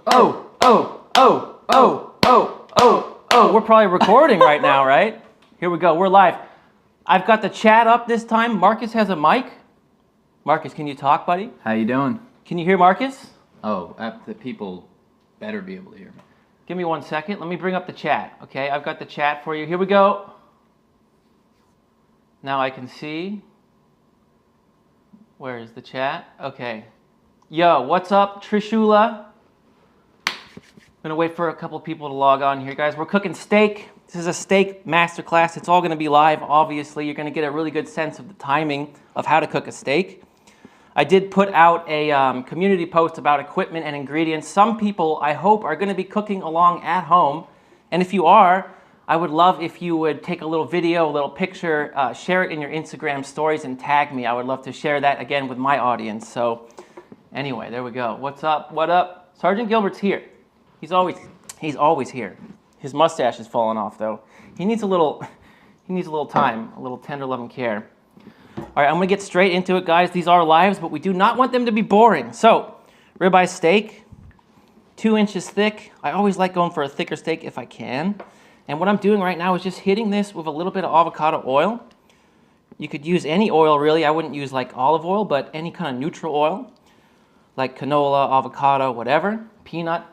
We're probably recording right now, right? Here we go. We're live. I've got the chat up this time. Marcus has a mic. Marcus, can you talk, buddy? How you doing? Can you hear Marcus? Oh, the people better be able to hear me. Give me 1 second. Let me bring up the chat. Okay, I've got the chat for you. Here we go. Now I can see. Where is the chat? Okay. Yo, what's up, Trishula? I'm gonna wait for a couple people to log on here, guys. We're cooking steak. This is a steak masterclass. It's all gonna be live, obviously. You're gonna get a really good sense of the timing of how to cook a steak. I did put out a community post about equipment and ingredients. Some people, I hope, are gonna be cooking along at home. And if you are, I would love if you would take a little video, a little picture, share it in your Instagram stories and tag me. I would love to share that again with my audience. So anyway, there we go. What's up? What up? Sergeant Gilbert's here. He's always here. His mustache is falling off though. He needs a little time, a little tender loving care. All right, I'm gonna get straight into it, guys. These are lives, but we do not want them to be boring. So, ribeye steak, 2 inches thick. I always like going for a thicker steak if I can. And what I'm doing right now is just hitting this with a little bit of avocado oil. You could use any oil really. I wouldn't use like olive oil, but any kind of neutral oil, like canola, avocado, whatever, peanut.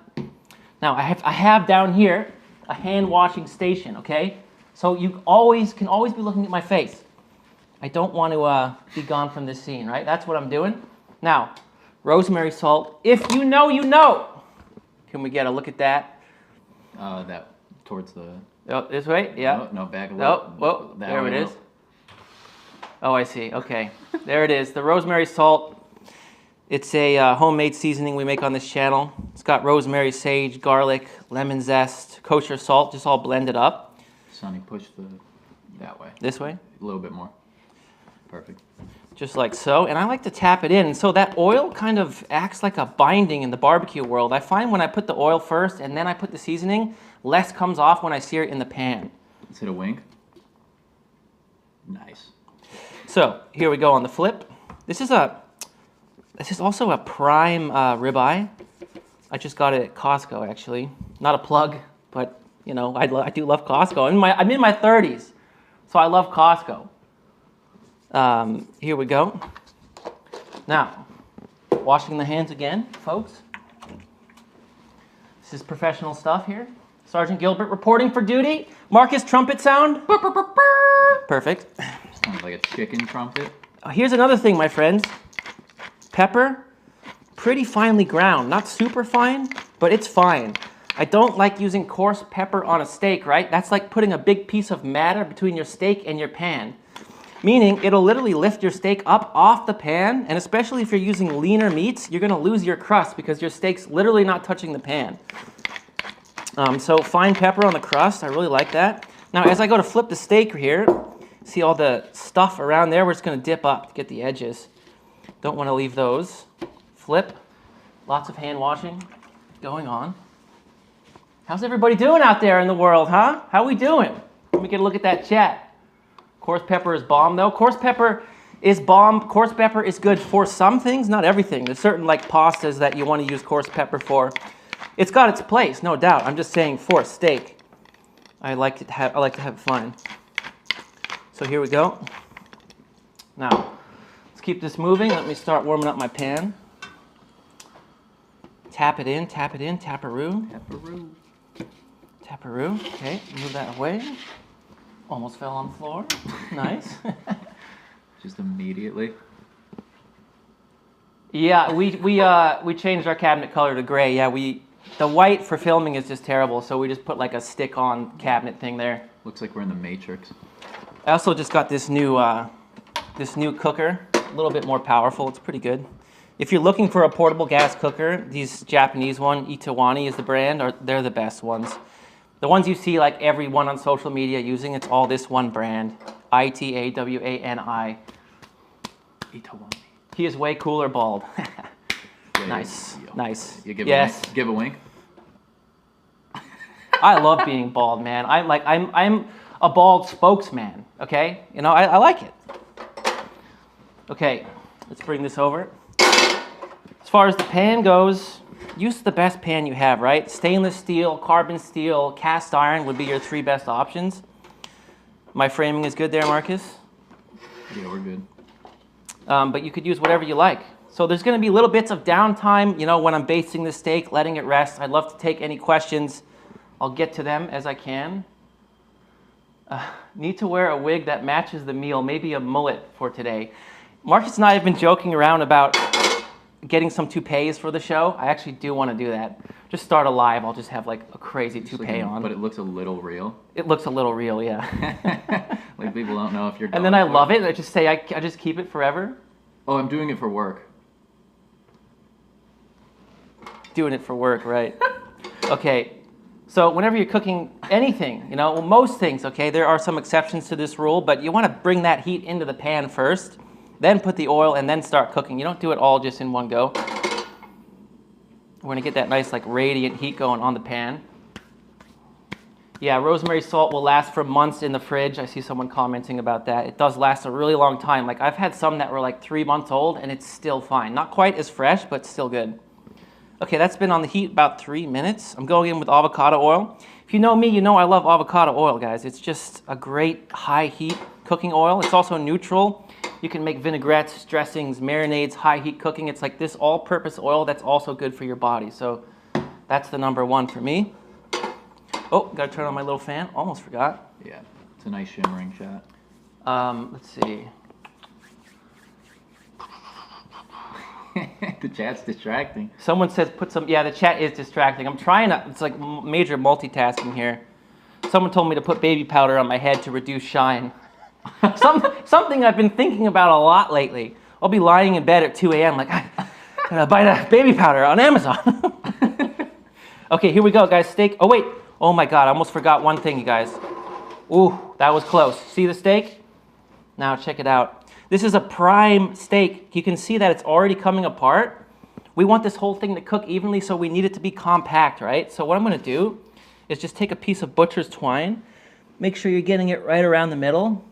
Now I have down here a hand washing station, okay? So you can always be looking at my face. I don't want to be gone from this scene, right? That's what I'm doing. Now, rosemary salt. If you know, you know. Can we get a look at that? That towards the... Oh, this way? Yeah. No, back a little. Oh, there it is. Oh, I see. Okay. There it is. The rosemary salt. It's a homemade seasoning we make on this channel. It's got rosemary, sage, garlic, lemon zest, kosher salt, just all blended up. Sonny, push that way. This way? A little bit more. Perfect. Just like so. And I like to tap it in. So that oil kind of acts like a binding in the barbecue world. I find when I put the oil first and then I put the seasoning, less comes off when I sear it in the pan. Is it a wink? Nice. So here we go on the flip. This is also a prime ribeye. I just got it at Costco, actually. Not a plug, but you know, I do love Costco. I'm in my 30s, so I love Costco. Here we go. Now, washing the hands again, folks. This is professional stuff here. Sergeant Gilbert reporting for duty. Marcus, trumpet sound. Perfect. Sounds like a chicken trumpet. Here's another thing, my friends. Pepper, pretty finely ground. Not super fine, but it's fine. I don't like using coarse pepper on a steak, right? That's like putting a big piece of matter between your steak and your pan. Meaning, it'll literally lift your steak up off the pan, and especially if you're using leaner meats, you're gonna lose your crust because your steak's literally not touching the pan. So fine pepper on the crust, I really like that. Now, as I go to flip the steak here, see all the stuff around there? We're just gonna dip up to get the edges. Don't want to leave those. Flip. Lots of hand washing going on. How's everybody doing out there in the world, huh? How we doing? Let me get a look at that chat. Coarse pepper is bomb, though. Coarse pepper is bomb. Coarse pepper is good for some things, not everything. There's certain like pastas that you want to use coarse pepper for. It's got its place, no doubt. I'm just saying for a steak, I like to have it fine. So here we go. Now, keep this moving. Let me start warming up my pan. Tap it in, taparoo. Taparoo. Taparoo. Okay, move that away. Almost fell on the floor. Nice. Just immediately. Yeah, we changed our cabinet color to gray. Yeah, the white for filming is just terrible, so we just put like a stick-on cabinet thing there. Looks like we're in the Matrix. I also just got this new cooker. A little bit more powerful. It's pretty good. If you're looking for a portable gas cooker, these Japanese one, Itawani is the brand, they're the best ones. The ones you see like everyone on social media using, it's all this one brand. Itawani. Itawani. He is way cooler bald. Nice. Nice. You give yes. a wink? Give a wink? I love being bald, man. I'm a bald spokesman, okay? You know, I like it. Okay, let's bring this over. As far as the pan goes, use the best pan you have, right? Stainless steel, carbon steel, cast iron would be your 3 best options. My framing is good there, Marcus? Yeah, we're good. But you could use whatever you like. So there's going to be little bits of downtime, you know, when I'm basting the steak, letting it rest. I'd love to take any questions. I'll get to them as I can. Need to wear a wig that matches the meal, maybe a mullet for today. Marcus and I have been joking around about getting some toupees for the show. I actually do want to do that. Just start a live. I'll just have like a crazy toupee on. But it looks a little real. It looks a little real, yeah. Like people don't know if you're. And then I love it. I just say I just keep it forever. Oh, I'm doing it for work. Doing it for work, right? Okay. So whenever you're cooking anything, you know, well, most things, okay, there are some exceptions to this rule, but you want to bring that heat into the pan first, then put the oil, and then start cooking. You don't do it all just in one go. We're going to get that nice, like, radiant heat going on the pan. Yeah, rosemary salt will last for months in the fridge. I see someone commenting about that. It does last a really long time. Like, I've had some that were like 3 months old, and it's still fine. Not quite as fresh, but still good. Okay, that's been on the heat about 3 minutes. I'm going in with avocado oil. If you know me, you know I love avocado oil, guys. It's just a great high heat cooking oil. It's also neutral. You can make vinaigrettes, dressings, marinades, high heat cooking. It's like this all-purpose oil that's also good for your body. So that's the #1 for me. Oh, gotta turn on my little fan. Almost forgot. Yeah, it's a nice shimmering shot. Let's see. The chat's distracting. Someone says put some, yeah, the chat is distracting. I'm trying to, it's like major multitasking here. Someone told me to put baby powder on my head to reduce shine. Something I've been thinking about a lot lately. I'll be lying in bed at 2 a.m. like, I gotta buy that baby powder on Amazon. Okay, here we go, guys. Steak. Oh, wait. Oh, my God. I almost forgot one thing, you guys. Ooh, that was close. See the steak? Now, check it out. This is a prime steak. You can see that it's already coming apart. We want this whole thing to cook evenly, so we need it to be compact, right? So what I'm going to do is just take a piece of butcher's twine. Make sure you're getting it right around the middle.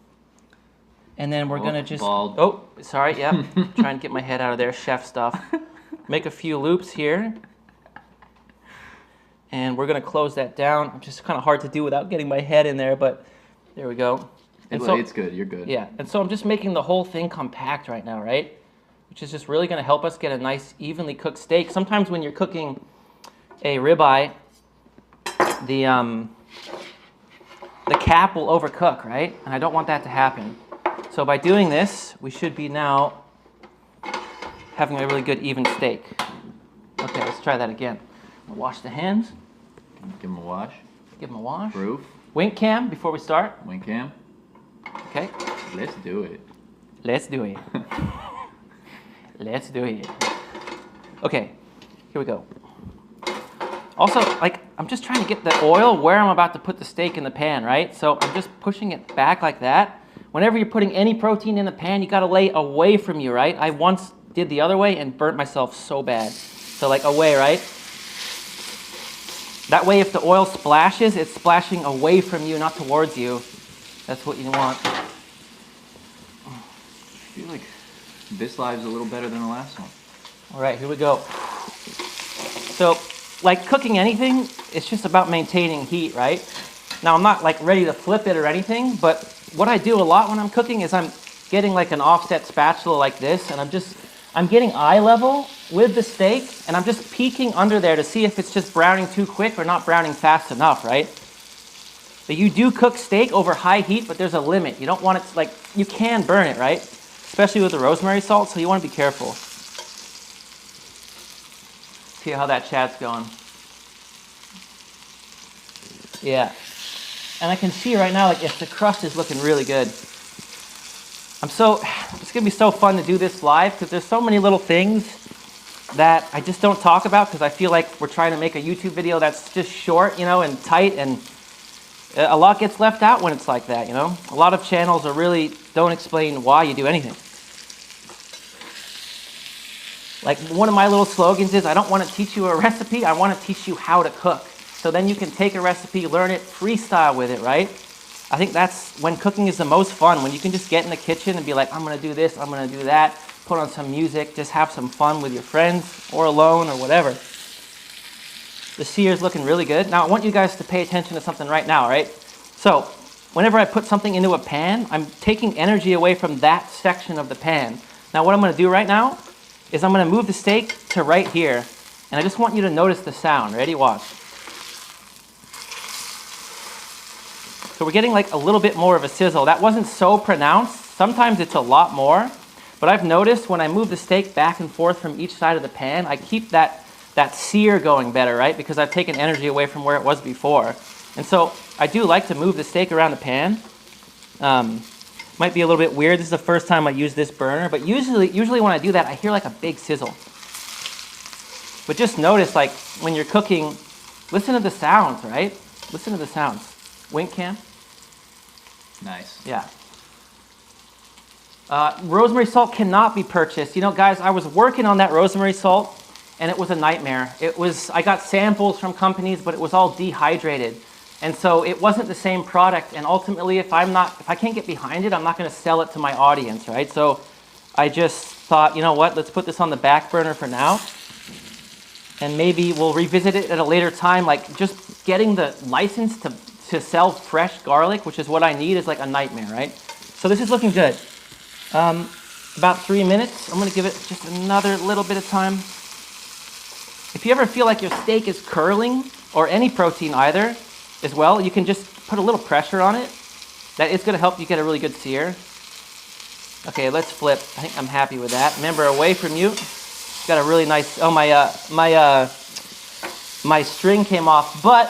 And then we're going to just... Bald. Oh, sorry, yeah. Trying to get my head out of there, chef stuff. Make a few loops here. And we're going to close that down. It's just kind of hard to do without getting my head in there, but there we go. And so, it's good. You're good. Yeah, and so I'm just making the whole thing compact right now, right? Which is just really going to help us get a nice, evenly cooked steak. Sometimes when you're cooking a ribeye, the cap will overcook, right? And I don't want that to happen. So by doing this, we should be now having a really good, even steak. Okay, let's try that again. I'll wash the hands. Give them a wash. Give them a wash. Proof. Wink cam before we start. Wink cam. Okay. Let's do it. Let's do it. Let's do it. Okay, here we go. Also, like, I'm just trying to get the oil where I'm about to put the steak in the pan, right? So I'm just pushing it back like that. Whenever you're putting any protein in the pan, you gotta lay away from you, right? I once did the other way and burnt myself so bad. So like away, right? That way if the oil splashes, it's splashing away from you, not towards you. That's what you want. I feel like this live's a little better than the last one. All right, here we go. So, like cooking anything, it's just about maintaining heat, right? Now, I'm not like ready to flip it or anything, but what I do a lot when I'm cooking is I'm getting like an offset spatula like this, and I'm getting eye level with the steak, and I'm just peeking under there to see if it's just browning too quick or not browning fast enough, right? But you do cook steak over high heat, but there's a limit. You don't want it to, like, you can burn it, right? Especially with the rosemary salt, so you want to be careful. See how that chat's going. Yeah. And I can see right now, like, if the crust is looking really good. It's going to be so fun to do this live because there's so many little things that I just don't talk about because I feel like we're trying to make a YouTube video that's just short, you know, and tight, and a lot gets left out when it's like that, you know? A lot of channels are really don't explain why you do anything. Like, one of my little slogans is, I don't want to teach you a recipe, I want to teach you how to cook. So then you can take a recipe, learn it, freestyle with it, right? I think that's when cooking is the most fun, when you can just get in the kitchen and be like, I'm going to do this, I'm going to do that, put on some music, just have some fun with your friends or alone or whatever. The sear is looking really good. Now I want you guys to pay attention to something right now, right? So whenever I put something into a pan, I'm taking energy away from that section of the pan. Now what I'm gonna do right now is I'm gonna move the steak to right here. And I just want you to notice the sound. Ready? Watch. So we're getting like a little bit more of a sizzle. That wasn't so pronounced. Sometimes it's a lot more. But I've noticed when I move the steak back and forth from each side of the pan, I keep that sear going better, right? Because I've taken energy away from where it was before. And so I do like to move the steak around the pan. Might be a little bit weird. This is the first time I use this burner. But usually when I do that, I hear like a big sizzle. But just notice, like, when you're cooking, listen to the sounds, right? Listen to the sounds. Wink cam. Nice. Yeah. Rosemary salt cannot be purchased. You know, guys, I was working on that rosemary salt, and it was a nightmare. I got samples from companies, but it was all dehydrated. And so it wasn't the same product. And ultimately, if I can't get behind it, I'm not going to sell it to my audience, right? So I just thought, you know what, let's put this on the back burner for now. And maybe we'll revisit it at a later time. Like, just getting the license to sell fresh garlic, which is what I need, is like a nightmare, right? So this is looking good. About 3 minutes. I'm going to give it just another little bit of time. If you ever feel like your steak is curling, or any protein either, as well, you can just put a little pressure on it. That is going to help you get a really good sear. Okay, let's flip. I think I'm happy with that. Remember, away from you. Got a really nice. Oh, my string came off, but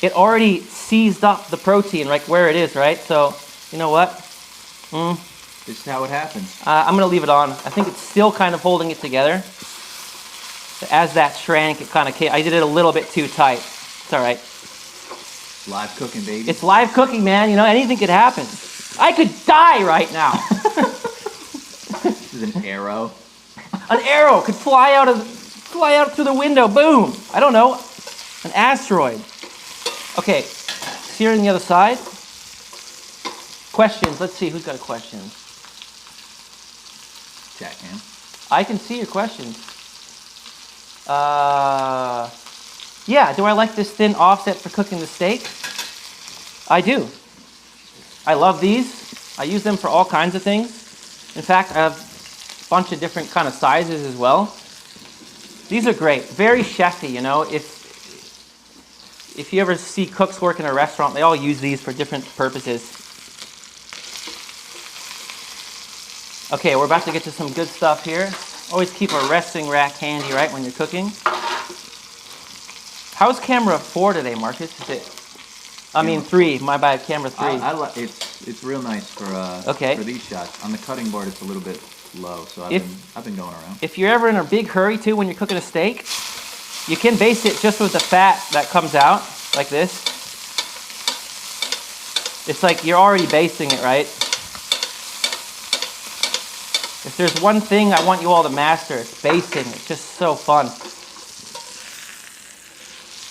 it already seized up the protein, like where it is, right? So, you know what? This is how it happens. I'm gonna leave it on. I think it's still kind of holding it together. As that shrank, it kind of came. I did it a little bit too tight. It's all right. Live cooking, baby. It's live cooking, man. You know, anything could happen. I could die right now. This is an arrow. An arrow could fly out through the window. Boom. I don't know. An asteroid. Okay. Searing the other side. Questions. Let's see who's got a question. Jack, man. I can see your questions. Yeah. Do I like this thin offset for cooking the steak? I do. I love these. I use them for all kinds of things. In fact, I have bunch of different kind of sizes as well. These are great. Very chefy, you know. If you ever see cooks work in a restaurant, they all use these for different purposes. Okay, we're about to get to some good stuff here. Always keep a resting rack handy, right, when you're cooking. How's camera 4 today, Marcus? Is it? I mean 3. My bad, camera 3. It's real nice for these shots. On the cutting board, it's a little bit low, so I've been going around. If you're ever in a big hurry too when you're cooking a steak, you can baste it just with the fat that comes out like this. It's like you're already basting it, right? If there's one thing I want you all to master, it's basting. It's just so fun.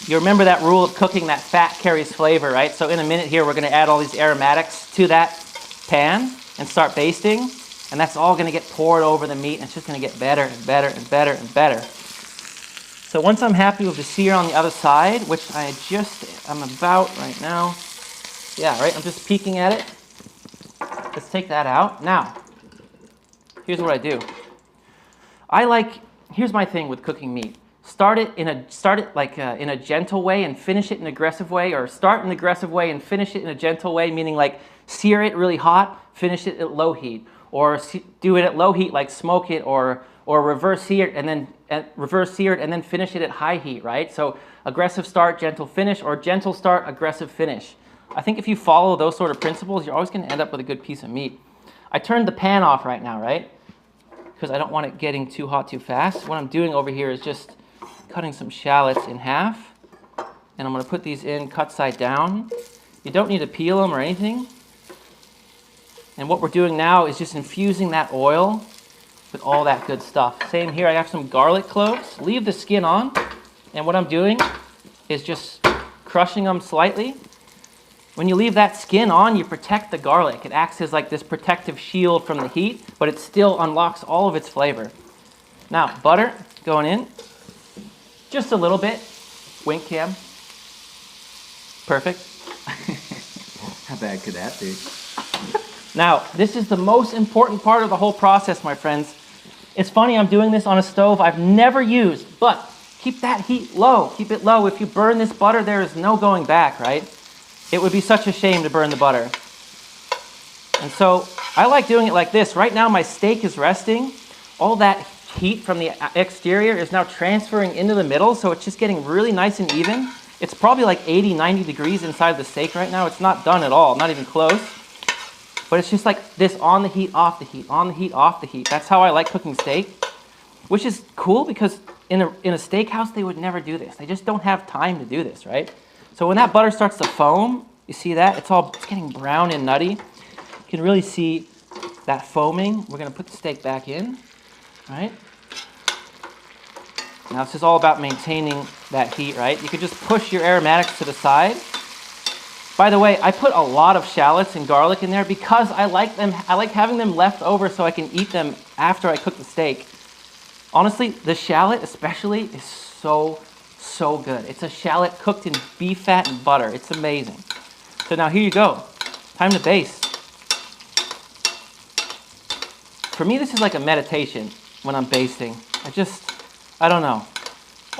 You remember that rule of cooking, that fat carries flavor, right? So in a minute here, we're going to add all these aromatics to that pan and start basting. And that's all going to get poured over the meat, and it's just going to get better and better and better and better. So once I'm happy with the sear on the other side, which I'm about right now. Yeah, right, I'm just peeking at it. Let's take that out. Now, here's what I do. Here's my thing with cooking meat. Start it in a gentle way and finish it in an aggressive way, or start in an aggressive way and finish it in a gentle way, meaning like sear it really hot, finish it at low heat. Or do it at low heat, like smoke it, or reverse sear it and then finish it at high heat, right? So aggressive start, gentle finish, or gentle start, aggressive finish. I think if you follow those sort of principles, you're always going to end up with a good piece of meat. I turned the pan off right now, right? Because I don't want it getting too hot too fast. What I'm doing over here is just cutting some shallots in half, and I'm going to put these in cut side down. You don't need to peel them or anything. And what we're doing now is just infusing that oil with all that good stuff. Same here, I have some garlic cloves. Leave the skin on. And what I'm doing is just crushing them slightly. When you leave that skin on, you protect the garlic. It acts as like this protective shield from the heat, but it still unlocks all of its flavor. Now, butter going in. Just a little bit. Wink cam. Perfect. How bad could that be? Now, this is the most important part of the whole process, my friends. It's funny, I'm doing this on a stove I've never used, but keep that heat low. Keep it low. If you burn this butter, there is no going back, right? It would be such a shame to burn the butter. And so I like doing it like this. Right now, my steak is resting. All that heat from the exterior is now transferring into the middle, so it's just getting really nice and even. It's probably like 80, 90 degrees inside the steak right now. It's not done at all, not even close. But it's just like this, on the heat, off the heat, on the heat, off the heat. That's how I like cooking steak, which is cool because in a steakhouse, they would never do this. They just don't have time to do this, right? So when that butter starts to foam, you see that? It's getting brown and nutty. You can really see that foaming. We're gonna put the steak back in, right? Now this is all about maintaining that heat, right? You could just push your aromatics to the side. By the way, I put a lot of shallots and garlic in there because I like them. I like having them left over so I can eat them after I cook the steak. Honestly, the shallot especially is so good. It's a shallot cooked in beef fat and butter. It's amazing. So now here you go. Time to baste. For me, this is like a meditation when I'm basting. I don't know.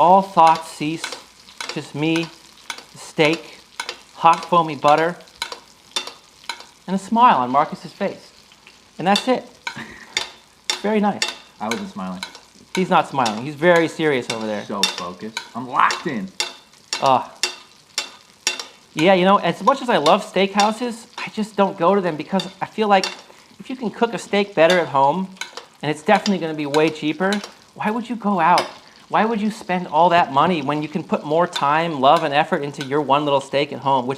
All thoughts cease. Just me, the steak, hot foamy butter, and a smile on Marcus's face. And that's it. Very nice. I wasn't smiling. He's not smiling. He's very serious over there. So focused. I'm locked in. Yeah, you know, as much as I love steakhouses, I just don't go to them because I feel like if you can cook a steak better at home, and it's definitely going to be way cheaper, why would you go out? Why would you spend all that money when you can put more time, love, and effort into your one little steak at home?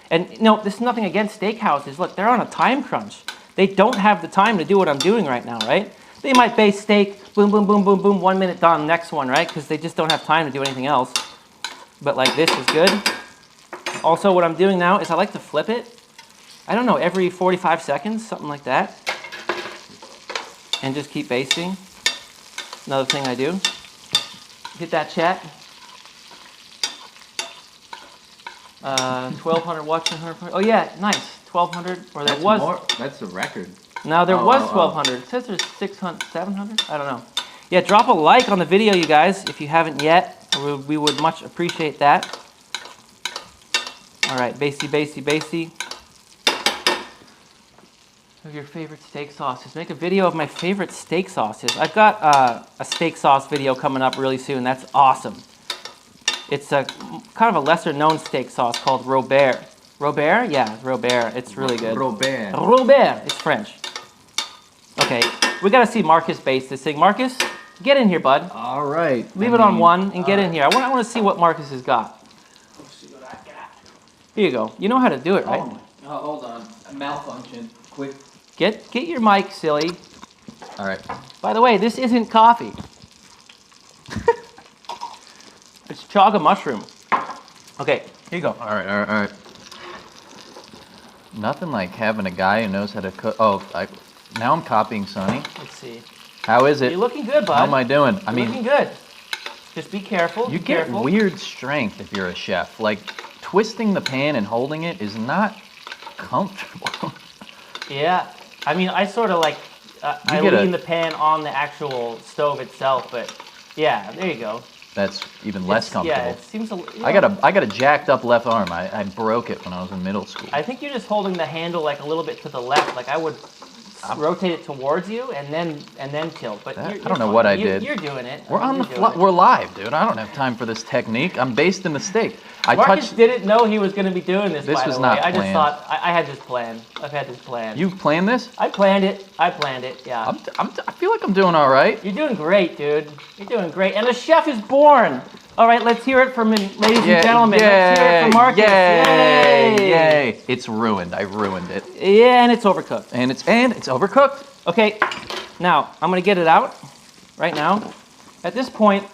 And you know, this is nothing against steakhouses. Look, they're on a time crunch. They don't have the time to do what I'm doing right now, right? They might base steak, boom, boom, boom, boom, boom, 1 minute done, next one, right? Because they just don't have time to do anything else. But like this is good. Also, what I'm doing now is I like to flip it. I don't know, every 45 seconds, something like that. And just keep basting. Another thing I do. Hit that chat. 1,200 watching, 100. Oh yeah, nice. 1,200, or there was. More. That's a record. No, there was 1,200. It says there's 600, 700. I don't know. Yeah, drop a like on the video, you guys, if you haven't yet. We would much appreciate that. All right, basty, basty, basty. Of your favorite steak sauces. Make a video of my favorite steak sauces. I've got a steak sauce video coming up really soon. That's awesome. It's a kind of a lesser known steak sauce called Robert. Robert? Yeah, Robert. It's really good. Robert. Robert. It's French. Okay, we got to see Marcus baste this thing. Marcus, get in here, bud. All right. Leave it on one and get in here. I want to see what Marcus has got. Let's see what I got. Here you go. You know how to do it, right? Oh, hold on. A malfunction. Quick. Get your mic, silly. All right. By the way, this isn't coffee. It's chaga mushroom. Okay, here you go. All right. Nothing like having a guy who knows how to cook. Oh, now I'm copying Sonny. Let's see. How is it? You're looking good, bud. How am I doing? You're looking good. Just be careful. You get weird strength if you're a chef. Like, twisting the pan and holding it is not comfortable. Yeah. I mean, I sort of like, I lean the pan on the actual stove itself, but yeah, there you go. That's even less comfortable. Yeah, it seems I got a jacked up left arm. I broke it when I was in middle school. I think you're just holding the handle like a little bit to the left. Like I would rotate it towards you and then tilt. But I don't know what I did. You're doing it. We're live, dude. I don't have time for this technique. I'm basting the steak. Marcus didn't know he was going to be doing this. This was not planned. I just thought I had this plan. I've had this plan. You've planned this? I planned it. Yeah. I feel like I'm doing all right. You're doing great, dude. You're doing great. And the chef is born. All right, let's hear it from ladies and gentlemen. Let's hear it from Marcus. Yay! It's ruined. I ruined it. Yeah, and it's overcooked. And it's overcooked. Okay, now I'm gonna get it out right now. At this point,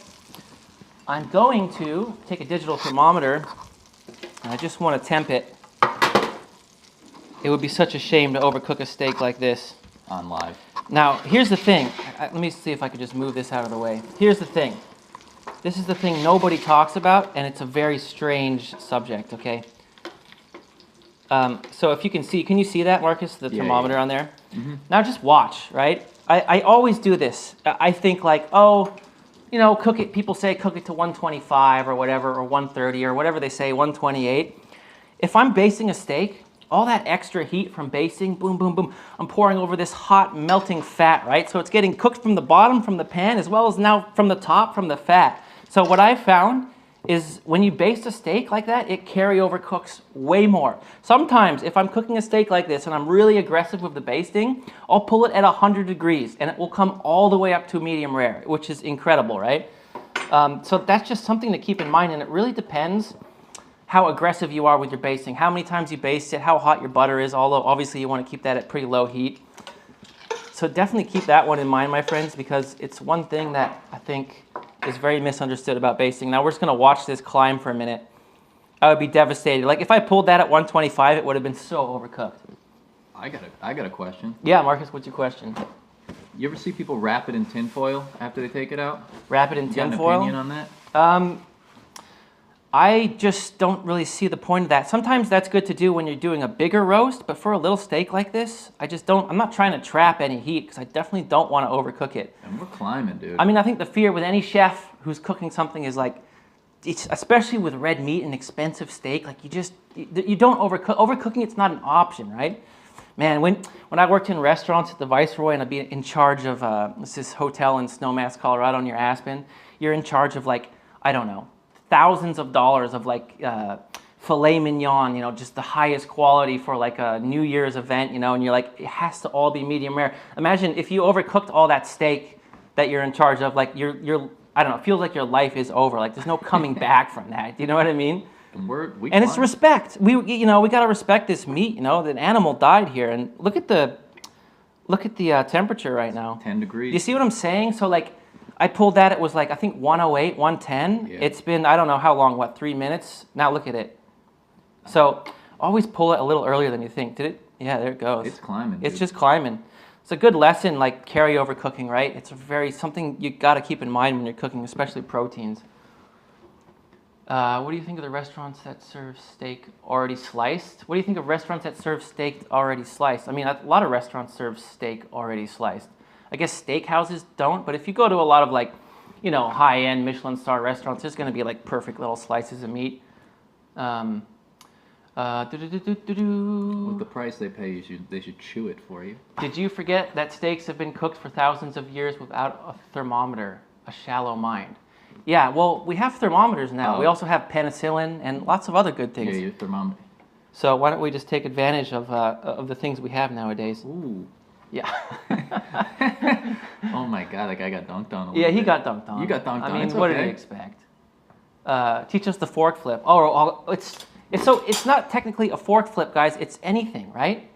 I'm going to take a digital thermometer and I just want to temp it. It would be such a shame to overcook a steak like this. On live. Now, here's the thing. Let me see if I could just move this out of the way. Here's the thing. This is the thing nobody talks about, and it's a very strange subject, okay? So if you can you see that, Marcus, the thermometer on there? Mm-hmm. Now just watch, right? I always do this. I think like, oh, you know, cook it. People say cook it to 125 or whatever, or 130 or whatever they say, 128. If I'm basting a steak, all that extra heat from basting, boom, boom, boom, I'm pouring over this hot melting fat, right? So it's getting cooked from the bottom, from the pan, as well as now from the top, from the fat. So what I found is when you baste a steak like that, it carryover cooks way more. Sometimes if I'm cooking a steak like this and I'm really aggressive with the basting, I'll pull it at 100 degrees and it will come all the way up to medium rare, which is incredible, right? So that's just something to keep in mind, and it really depends how aggressive you are with your basting, how many times you baste it, how hot your butter is, although obviously you want to keep that at pretty low heat. So definitely keep that one in mind, my friends, because it's one thing that I think is very misunderstood about basting. Now we're just going to watch this climb for a minute. I would be devastated. Like if I pulled that at 125, it would have been so overcooked. I got a question. Yeah, Marcus, what's your question? You ever see people wrap it in tin foil after they take it out? Wrap it in tin foil? You got an opinion on that? I just don't really see the point of that. Sometimes that's good to do when you're doing a bigger roast, but for a little steak like this, I'm not trying to trap any heat because I definitely don't want to overcook it. And we're climbing, dude. I mean, I think the fear with any chef who's cooking something is like, especially with red meat and expensive steak, like you don't overcook. Overcooking, it's not an option, right? Man, when I worked in restaurants at the Viceroy and I'd be in charge of this hotel in Snowmass, Colorado near Aspen, you're in charge of like, I don't know, thousands of dollars of like filet mignon, you know, just the highest quality for like a New Year's event, you know, and you're like, it has to all be medium rare. Imagine if you overcooked all that steak that you're in charge of, like you're I don't know, it feels like your life is over. Like there's no coming back from that. Do you know what I mean? And it's respect. We got to respect this meat, you know, the animal died here. And look at the temperature right now. 10 degrees. You see what I'm saying? So like, I pulled that, it was like, I think 108, 110. Yeah. It's been, I don't know how long, 3 minutes? Now look at it. So always pull it a little earlier than you think. Did it? Yeah, there it goes. It's climbing. It's just climbing. It's a good lesson, like carryover cooking, right? It's something you got to keep in mind when you're cooking, especially proteins. What do you think of the restaurants that serve steak already sliced? What do you think of restaurants that serve steak already sliced? I mean, a lot of restaurants serve steak already sliced. I guess steakhouses don't, but if you go to a lot of like, you know, high-end Michelin star restaurants, there's going to be like perfect little slices of meat. With the price they pay, they should chew it for you. Did you forget that steaks have been cooked for thousands of years without a thermometer? A shallow mind. Yeah, well, we have thermometers now. We also have penicillin and lots of other good things. Yeah, your thermometer. So why don't we just take advantage of the things we have nowadays? Ooh. Yeah. Oh my God, that guy got dunked on. Yeah, he got dunked on. You got dunked on. I mean, it's what okay. did he expect? Teach us the fork flip. Oh, it's not technically a fork flip, guys. It's anything, right?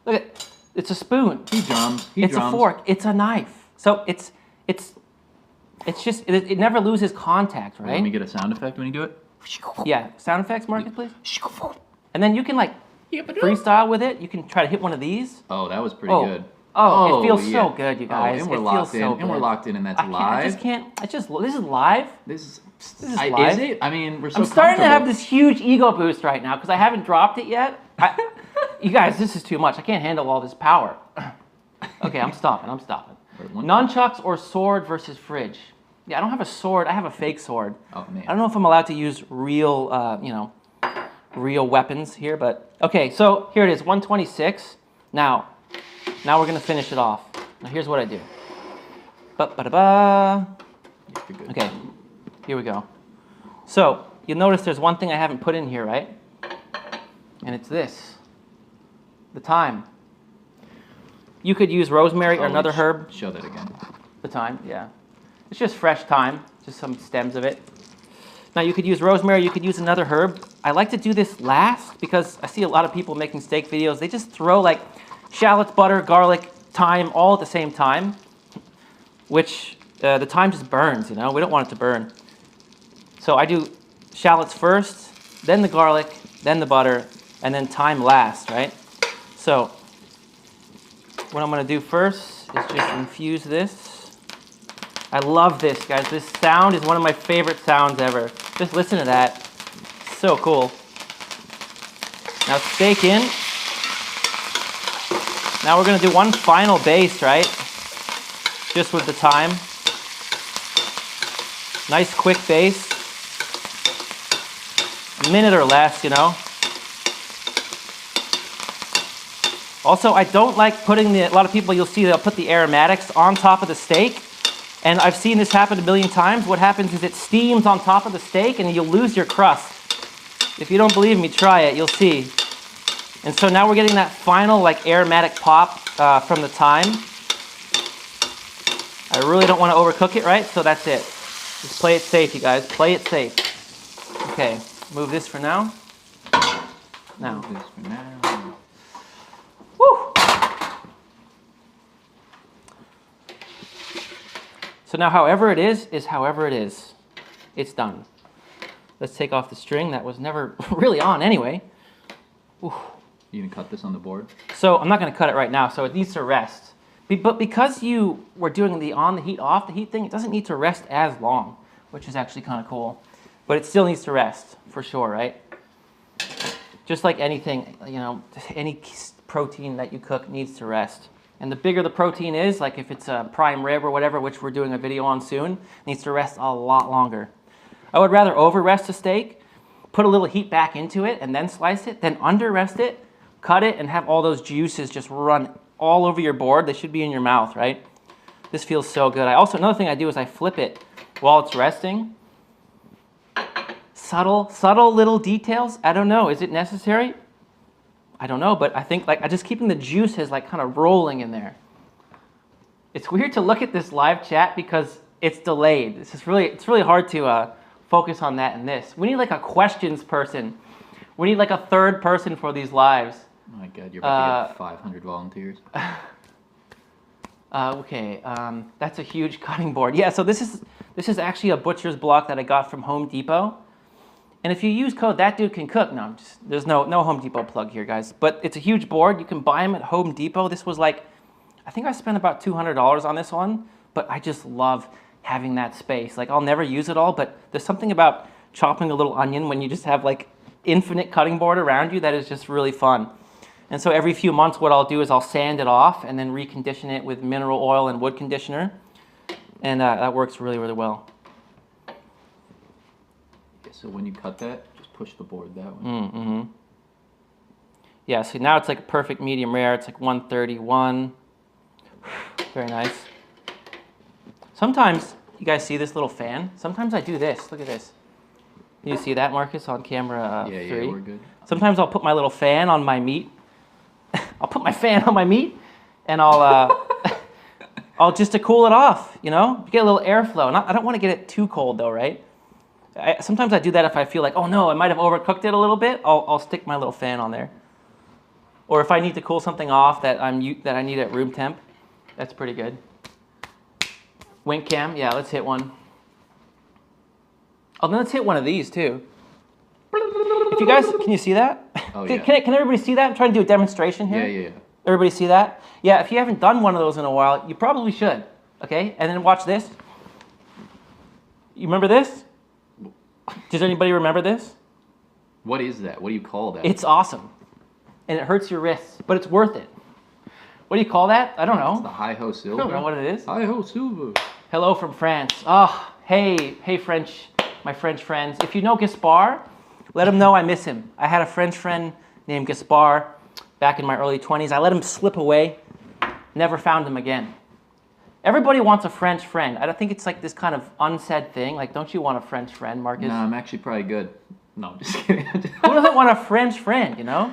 Look at, it's a spoon. He drums. It's a fork. It's a knife. So it's just it never loses contact, right? Let me get a sound effect when you do it. Yeah, sound effects, Marcus, please. And then you can like freestyle with it. You can try to hit one of these. Oh, that was pretty good. Oh, it feels so good, you guys. And we're locked in. And we're locked in, and that's live. This is live. This is live. Is it? I mean, we're so I'm starting to have this huge ego boost right now because I haven't dropped it yet. You guys, this is too much. I can't handle all this power. Okay, I'm stopping. Nunchucks or sword versus fridge? Yeah, I don't have a sword. I have a fake sword. Oh man. I don't know if I'm allowed to use real, real weapons here, but okay. So here it is, 126. Now we're gonna finish it off. Now here's what I do. Okay, here we go. So you'll notice there's one thing I haven't put in here, right? And it's this, the thyme. You could use rosemary or another herb. Show that again. The thyme, yeah. It's just fresh thyme, just some stems of it. Now you could use rosemary, you could use another herb. I like to do this last because I see a lot of people making steak videos. They just throw like shallots, butter, garlic, thyme all at the same time, which the thyme just burns, you know? We don't want it to burn. So I do shallots first, then the garlic, then the butter, and then thyme last, right? So what I'm gonna do first is just infuse this I love this, guys. This sound is one of my favorite sounds ever. Just listen to that. So cool. Now steak in. Now we're gonna do one final baste, right? Just with the thyme. Nice quick baste. A minute or less, you know. Also, I don't like putting a lot of people, you'll see they'll put the aromatics on top of the steak. And I've seen this happen a million times. What happens is it steams on top of the steak and you'll lose your crust. If you don't believe me, try it, you'll see. And so now we're getting that final like aromatic pop from the thyme. I really don't want to overcook it, right? So that's it. Just play it safe, you guys. Play it safe. Okay, move this for now. Now. Move this for now. Woo! So now however it is however it is. It's done. Let's take off the string that was never really on anyway. Ooh. You gonna cut this on the board? So I'm not gonna cut it right now, so it needs to rest. But because you were doing the on the heat, off the heat thing, it doesn't need to rest as long, which is actually kind of cool. But it still needs to rest, for sure, right? Just like anything, you know, any protein that you cook needs to rest. And the bigger the protein is, like if it's a prime rib or whatever, which we're doing a video on soon, it needs to rest a lot longer. I would rather over rest a steak, put a little heat back into it, and then slice it, then under rest it, cut it, and have all those juices just run all over your board. They should be in your mouth, right? This feels so good. Another thing I do is I flip it while it's resting. Subtle little details. I don't know. Is it necessary? I don't know, but I think like just keeping the juices like kind of rolling in there. It's weird to look at this live chat because it's delayed. It's really hard to focus on that in this. We need like a questions person. We need like a third person for these lives. Oh my God, you're about to get 500 volunteers. Okay, that's a huge cutting board. Yeah, so this is actually a butcher's block that I got from Home Depot. And if you use code ThatDudeCanCook, no, there's no Home Depot plug here, guys. But it's a huge board. You can buy them at Home Depot. This was like, I think I spent about $200 on this one. But I just love having that space. Like, I'll never use it all, but there's something about chopping a little onion when you just have like infinite cutting board around you that is just really fun. And so every few months what I'll do is I'll sand it off and then recondition it with mineral oil and wood conditioner. And that works really, really well. So when you cut that, just push the board that way. Mm-hmm. Yeah, so now it's like a perfect medium rare. It's like 131. Very nice. Sometimes, you guys see this little fan? Sometimes I do this. Look at this. You see that, Marcus, on camera 3? Yeah, we're good. Sometimes I'll put my little fan on my meat. I'll put my fan on my meat, and I'll just to cool it off, you know? Get a little airflow. I don't want to get it too cold, though, right? Sometimes I do that if I feel like, oh no, I might have overcooked it a little bit. I'll stick my little fan on there. Or if I need to cool something off that I need at room temp, that's pretty good. Wink cam, yeah, let's hit one. Oh, then let's hit one of these too. If you guys, can you see that? Oh, yeah. Can everybody see that? I'm trying to do a demonstration here. Yeah. Everybody see that? Yeah, if you haven't done one of those in a while, you probably should. Okay, and then watch this. You remember this? Does anybody remember this? What is that? What do you call that? It's awesome. And it hurts your wrists, but it's worth it. What do you call that? I don't know. It's the hi-ho silver. I don't know what it is. Hi-ho silver. Hello from France. Oh, hey French, my French friends. If you know Gaspar, let him know I miss him. I had a French friend named Gaspar back in my early 20s. I let him slip away, never found him again. Everybody wants a French friend. I don't think it's like this kind of unsaid thing. Like, don't you want a French friend, Marcus? No, I'm actually probably good. No, I'm just kidding. Who doesn't want a French friend, you know?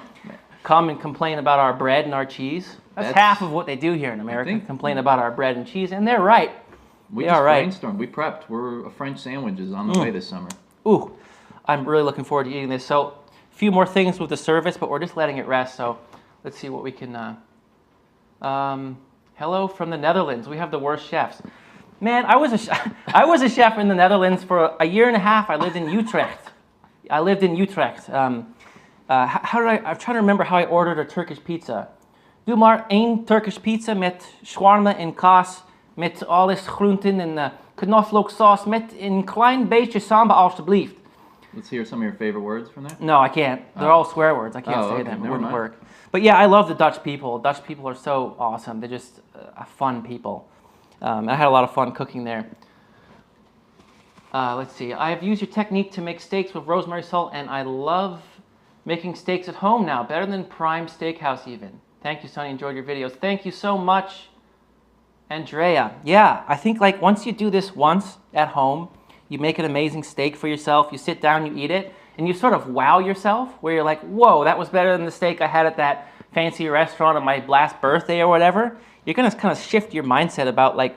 Come and complain about our bread and our cheese. That's half of what they do here in America, complain about our bread and cheese, and they're right. We just brainstormed. We prepped. We're a French sandwich is on the way this summer. Ooh, I'm really looking forward to eating this. So, a few more things with the service, but we're just letting it rest. So, let's see what we can... hello from the Netherlands. We have the worst chefs. Man, I was a chef in the Netherlands for a year and a half. I lived in Utrecht. I'm trying to remember how I ordered a Turkish pizza. Doe maar één Turkish pizza met shawarma en kaas, met alles groenten en knoflooksaus met een klein beetje samba alsjeblieft. Let's hear some of your favorite words from there. No, I can't. They're all swear words. I can't say them. It wouldn't work. But yeah, I love the Dutch people. Dutch people are so awesome. They're just fun people. I had a lot of fun cooking there. Let's see. I have used your technique to make steaks with rosemary salt, and I love making steaks at home now. Better than Prime Steakhouse even. Thank you, Sonny. Enjoyed your videos. Thank you so much, Andrea. Yeah, I think like once you do this once at home, you make an amazing steak for yourself. You sit down, you eat it, and you sort of wow yourself where you're like, whoa, that was better than the steak I had at that fancy restaurant on my last birthday or whatever. You're going to kind of shift your mindset about like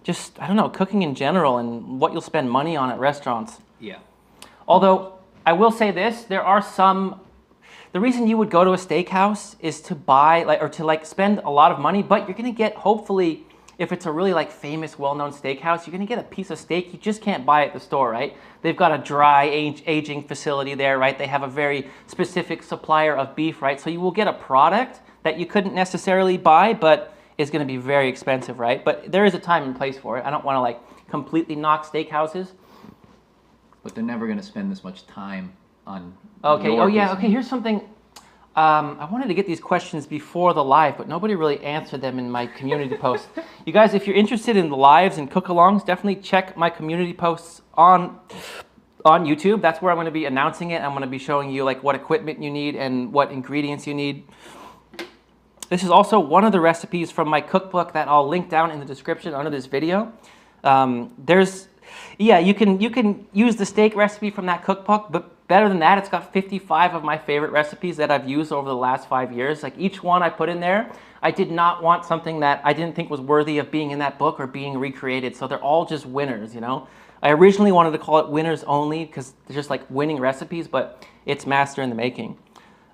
just, I don't know, cooking in general and what you'll spend money on at restaurants. Yeah. Although I will say this, there are some, the reason you would go to a steakhouse is to buy like, or to like spend a lot of money, but you're going to get hopefully, if it's a really like famous, well-known steakhouse, you're gonna get a piece of steak you just can't buy at the store, right? They've got a dry aging facility there, right? They have a very specific supplier of beef, right? So you will get a product that you couldn't necessarily buy, but is gonna be very expensive, right? But there is a time and place for it. I don't wanna like completely knock steakhouses. But they're never gonna spend this much time on okay, oh yeah, okay, here's something. I wanted to get these questions before the live, but nobody really answered them in my community post. You guys, if you're interested in the lives and cook-alongs, definitely check my community posts on YouTube. That's where I'm going to be announcing it. I'm going to be showing you like what equipment you need and what ingredients you need. This is also one of the recipes from my cookbook that I'll link down in the description under this video. Yeah, you can use the steak recipe from that cookbook, but better than that, it's got 55 of my favorite recipes that I've used over the last 5 years. Like each one I put in there, I did not want something that I didn't think was worthy of being in that book or being recreated. So they're all just winners, you know? I originally wanted to call it winners only because they're just like winning recipes, but it's master in the making.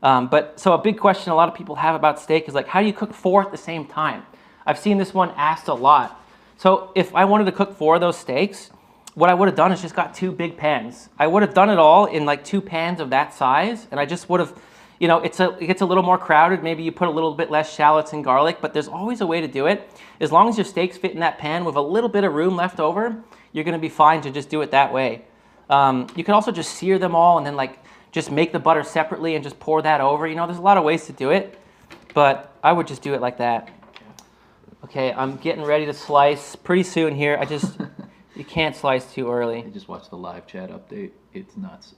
So a big question a lot of people have about steak is like, how do you cook 4 at the same time? I've seen this one asked a lot. So if I wanted to cook 4 of those steaks, what I would have done is just got 2 big pans. I would have done it all in like 2 pans of that size, and I just would have, you know, it gets a little more crowded. Maybe you put a little bit less shallots and garlic, but there's always a way to do it. As long as your steaks fit in that pan with a little bit of room left over, you're gonna be fine to just do it that way. You can also just sear them all and then like just make the butter separately and just pour that over. You know, there's a lot of ways to do it, but I would just do it like that. Okay, I'm getting ready to slice pretty soon here. You can't slice too early. I just watched the live chat update. It's nuts.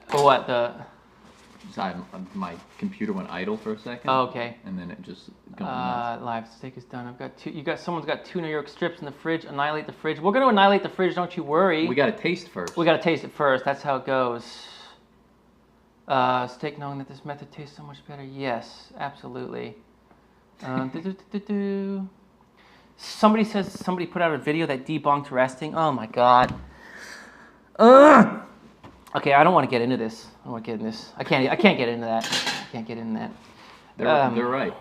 For what? My computer went idle for a second. Oh, okay. And then it just gone nuts. Live steak is done. I've got 2. Someone's got 2 New York strips in the fridge. Annihilate the fridge. We're gonna annihilate the fridge. Don't you worry. We gotta taste first. We gotta taste it first. That's how it goes. Steak knowing that this method tastes so much better. Yes, absolutely. Somebody says somebody put out a video that debunked resting. Oh my god. Okay, I don't want to get into this. I don't want to get into this. I can't get into that. I can't get into that. They're right.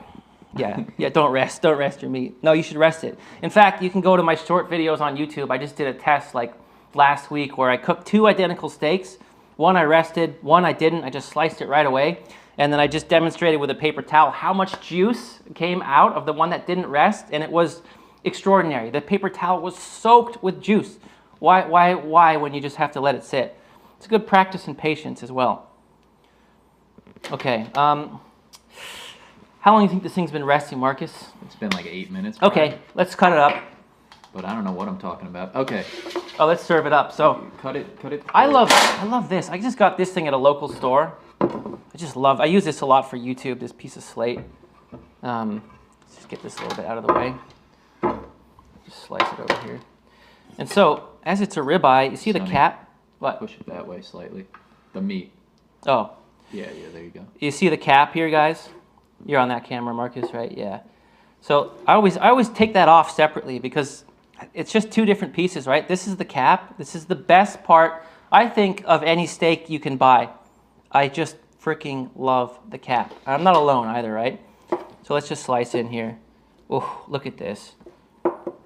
Yeah. Don't rest your meat. No, you should rest it. In fact, you can go to my short videos on YouTube. I just did a test like last week where I cooked 2 identical steaks. One I rested, one I didn't. I just sliced it right away. And then I just demonstrated with a paper towel how much juice came out of the one that didn't rest, and it was extraordinary. The paper towel was soaked with juice. Why when you just have to let it sit? It's a good practice in patience as well. Okay, how long do you think this thing's been resting, Marcus? It's been like 8 minutes. Probably. Okay, let's cut it up. But I don't know what I'm talking about. Okay. Oh, let's serve it up. So cut it. I love this. I just got this thing at a local store. I use this a lot for YouTube, this piece of slate. Let's just get this a little bit out of the way. Just slice it over here. And so, as it's a ribeye, you see the cap? What? Push it that way slightly. The meat. Oh. Yeah, there you go. You see the cap here, guys? You're on that camera, Marcus, right? Yeah. So I always take that off separately because it's just 2 different pieces, right? This is the cap. This is the best part, I think, of any steak you can buy. I just freaking love the cap. I'm not alone either, right? So let's just slice in here. Oh, look at this.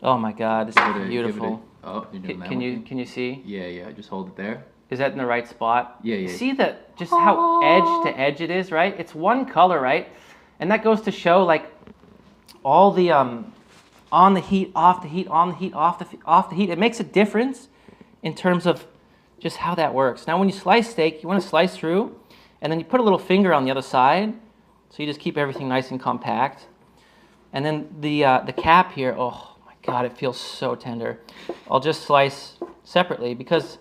Oh my God, this is beautiful. Oh, you're doing that. Can you see? Yeah. Just hold it there. Is that in the right spot? Yeah. See just how edge to edge it is, right? It's one color, right? And that goes to show like all the on the heat, off the heat, on the heat, off the heat. It makes a difference in terms of just how that works. Now, when you slice steak, you want to slice through, and then you put a little finger on the other side, so you just keep everything nice and compact. And then the cap here, oh my God, it feels so tender. I'll just slice separately because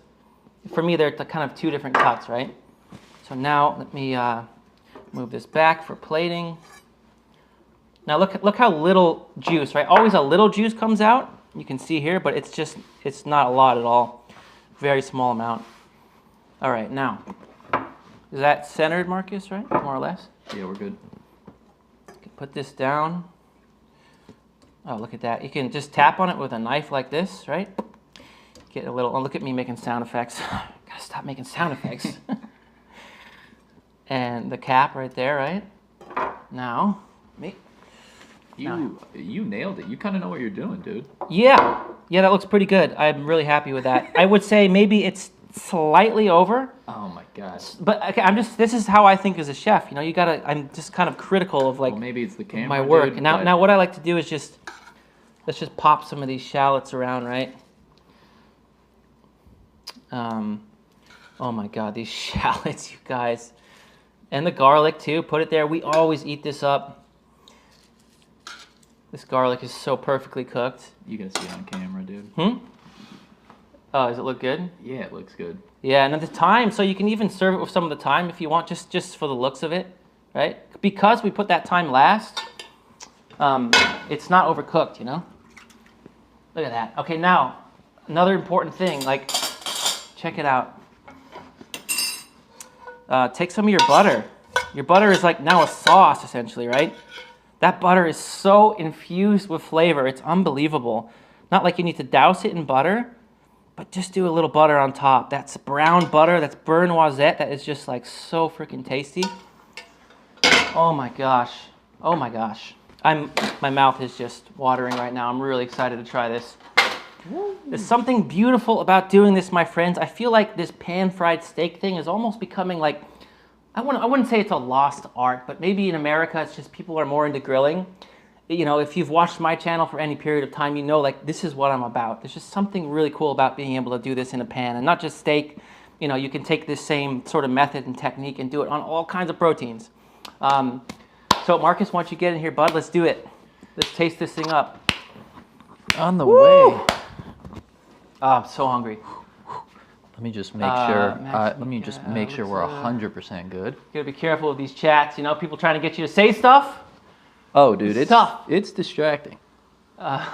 for me they're kind of two different cuts, right? So now let me move this back for plating. Now look how little juice, right? Always a little juice comes out. You can see here, but it's not a lot at all. Very small amount. All right, now, is that centered, Marcus, right? More or less? Yeah, we're good. Put this down. Oh, look at that. You can just tap on it with a knife like this, right? Get a little, oh, look at me making sound effects. Gotta stop making sound effects. And the cap right there, right? Now, You nailed it. You kind of know what you're doing, dude. Yeah, that looks pretty good. I'm really happy with that. I would say maybe it's slightly over. Oh my God. But okay, this is how I think as a chef. You know, I'm just kind of critical of like maybe it's the camera, my work. dude, And now what I like to do is let's just pop some of these shallots around, right? Oh my God, these shallots, you guys. And the garlic too, put it there. We always eat this up. This garlic is so perfectly cooked. You gotta see it on camera, dude. Oh, does it look good? Yeah, it looks good. Yeah, and at the thyme, so you can even serve it with some of the thyme if you want, just for the looks of it, right? Because we put that thyme last, it's not overcooked, you know? Look at that. Okay, now, another important thing, like, check it out. Take some of your butter. Your butter is like now a sauce, essentially, right? That butter is so infused with flavor. It's unbelievable. Not like you need to douse it in butter, but just do a little butter on top. That's brown butter. That's beurre noisette. That is just like so freaking tasty. Oh my gosh. Oh my gosh. My mouth is just watering right now. I'm really excited to try this. There's something beautiful about doing this, my friends. I feel like this pan-fried steak thing is almost becoming like, I wouldn't say it's a lost art, but maybe in America it's just people are more into grilling. You know, if you've watched my channel for any period of time, you know like this is what I'm about. There's just something really cool about being able to do this in a pan, and not just steak. You know, you can take this same sort of method and technique and do it on all kinds of proteins. So Marcus, why don't you get in here, bud? Let's do it. Let's taste this thing up. On the way. Oh, I'm so hungry. Let me just make sure. Let me just make sure we're 100% good. You gotta be careful with these chats. You know, people trying to get you to say stuff. Oh, dude, it's tough. It's distracting. A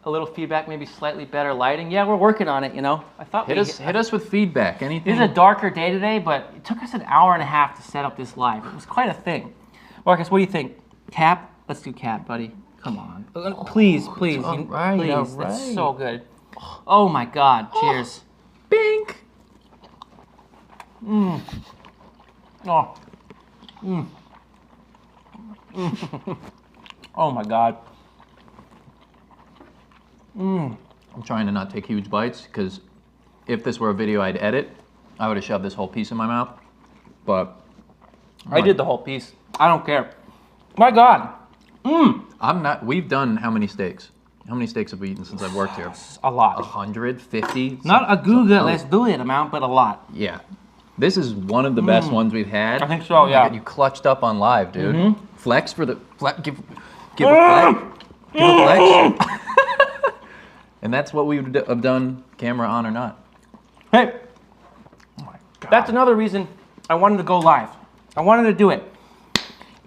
little feedback, maybe slightly better lighting. Yeah, we're working on it. You know, I thought hit us with feedback. Anything. This is a darker day today, but it took us an hour and a half to set up this live. It was quite a thing. Marcus, what do you think? Cap? Let's do cap, buddy. Come on. Please. Please. That's so good. Oh my God. Cheers. Bink. Oh. Oh my God. I'm trying to not take huge bites because if this were a video I'd edit, I would have shoved this whole piece in my mouth. But I did the whole piece. I don't care. My God. I'm not. We've done how many steaks? How many steaks have we eaten since I've worked here? A lot. 150. Not a Googa, let's do it amount, but a lot. Yeah. This is one of the best ones we've had. I think so, yeah. God, you clutched up on live, dude. Flex for the give a flex. Give a flex. And that's what we would have done, camera on or not. Hey, oh my God. That's another reason I wanted to go live. I wanted to do it.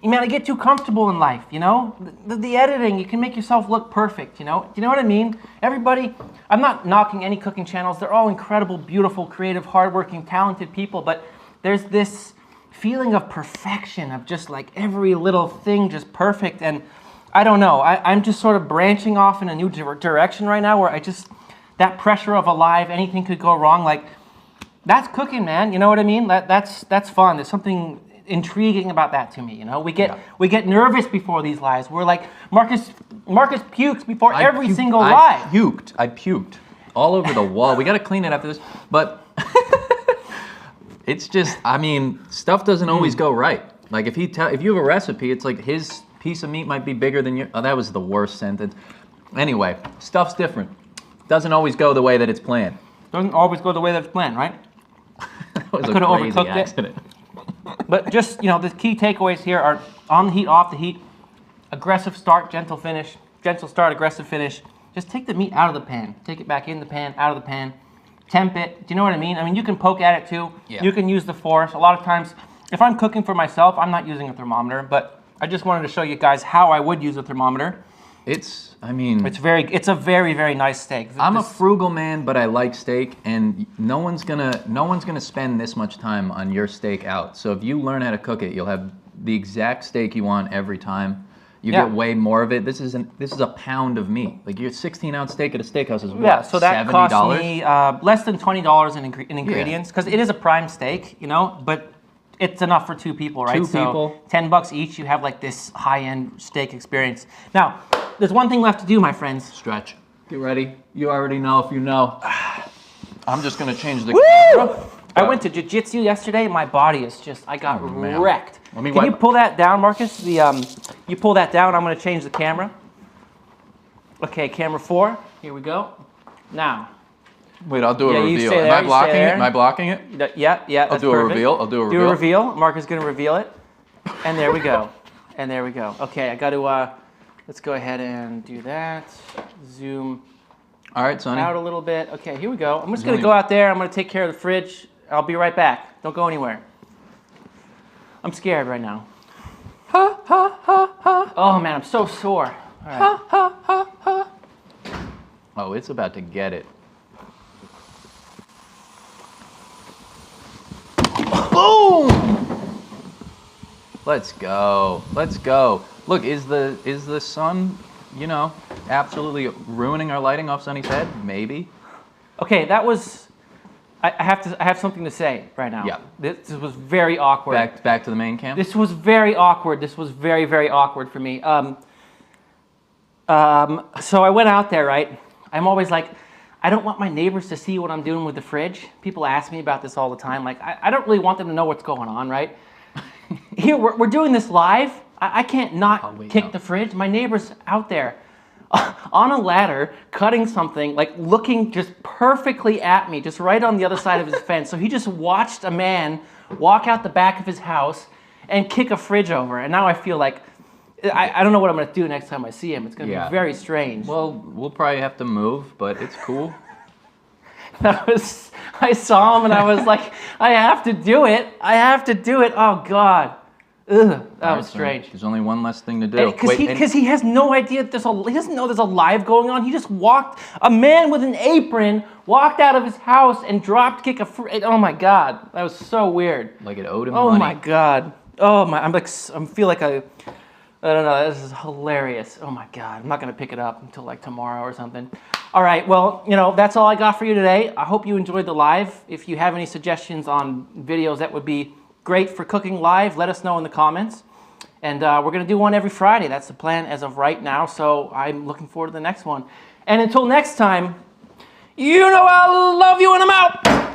Man, I get too comfortable in life, you know? The editing, you can make yourself look perfect, you know? Do you know what I mean? Everybody, I'm not knocking any cooking channels. They're all incredible, beautiful, creative, hardworking, talented people, but there's this feeling of perfection, of just like every little thing just perfect, and I don't know. I'm just sort of branching off in a new direction right now where that pressure of a live, anything could go wrong, like, that's cooking, man. You know what I mean? That's fun. There's something intriguing about that to me, you know. We get nervous before these lives. We're like Marcus pukes before every single live. I puked all over the wall. We got to clean it after this, but it's just, I mean, stuff doesn't always go right. Like if you have a recipe, it's like his piece of meat might be bigger than your... Oh, that was the worst sentence. Anyway, stuff's different. Doesn't always go the way that it's planned. Doesn't always go the way that it's planned, right? That was I a could have crazy overcooked accident. it. But just, you know, the key takeaways here are on the heat, off the heat, aggressive start, gentle finish, gentle start, aggressive finish. Just take the meat out of the pan. Take it back in the pan, out of the pan. Temp it. Do you know what I mean? I mean, you can poke at it too. Yeah. You can use the force. A lot of times, if I'm cooking for myself, I'm not using a thermometer, but I just wanted to show you guys how I would use a thermometer. It's a very, very nice steak. I'm a frugal man, but I like steak, and no one's gonna spend this much time on your steak out. So if you learn how to cook it, you'll have the exact steak you want every time. You get way more of it. This is a pound of meat. Like your 16-ounce steak at a steakhouse is what? Yeah, so that $70? cost me less than $20 in ingredients because it is a prime steak, you know, but it's enough for 2 people, right? Two people. $10 each, you have like this high-end steak experience. Now, there's one thing left to do, my friends. Stretch. Get ready. You already know if you know. I'm just gonna change the camera. I went to jiu-jitsu yesterday. My body is just, I got wrecked. Let me Can you pull that down, Marcus? You pull that down, I'm gonna change the camera. Okay, camera 4, here we go. Now. Wait, I'll do a you reveal. stay there, Am I you blocking stay it? there. Am I blocking it? Yeah, that's I'll do a perfect. reveal. I'll do a reveal. Do a reveal. Mark is going to reveal it. And there we go. And there we go. Okay, I got to, let's go ahead and do that. Zoom All right, Sonny. out a little bit. Okay, here we go. I'm just going to go out there. I'm going to take care of the fridge. I'll be right back. Don't go anywhere. I'm scared right now. Oh, man, I'm so sore. All right. Oh, it's about to get it. Boom! Let's go. Let's go. Look, is the sun, you know, absolutely ruining our lighting off Sonny's head? Maybe. Okay, that was. I have something to say right now. Yeah. This was very awkward. Back to the main cam. This was very awkward. This was very, very awkward for me. So I went out there, right? I'm always like, I don't want my neighbors to see what I'm doing with the fridge. People ask me about this all the time. Like, I don't really want them to know what's going on, right? Here, we're doing this live. I can't not kick the fridge. My neighbor's out there on a ladder, cutting something, like looking just perfectly at me, just right on the other side of his fence. So he just watched a man walk out the back of his house and kick a fridge over. And now I feel like, I don't know what I'm going to do next time I see him. It's going to be very strange. Well, we'll probably have to move, but it's cool. I saw him and I was like, I have to do it. I have to do it. Oh, God. Ugh, that was strange. There's only one less thing to do. Because he has no idea he doesn't know there's a live going on. He just a man with an apron walked out of his house and kick a oh my God. That was so weird. Like it owed him money. money. My God. Oh my, I feel like I don't know, this is hilarious. Oh my God, I'm not gonna pick it up until like tomorrow or something. All right, well, you know, that's all I got for you today. I hope you enjoyed the live. If you have any suggestions on videos that would be great for cooking live, let us know in the comments. And we're gonna do one every Friday. That's the plan as of right now, so I'm looking forward to the next one. And until next time, you know I love you and I'm out.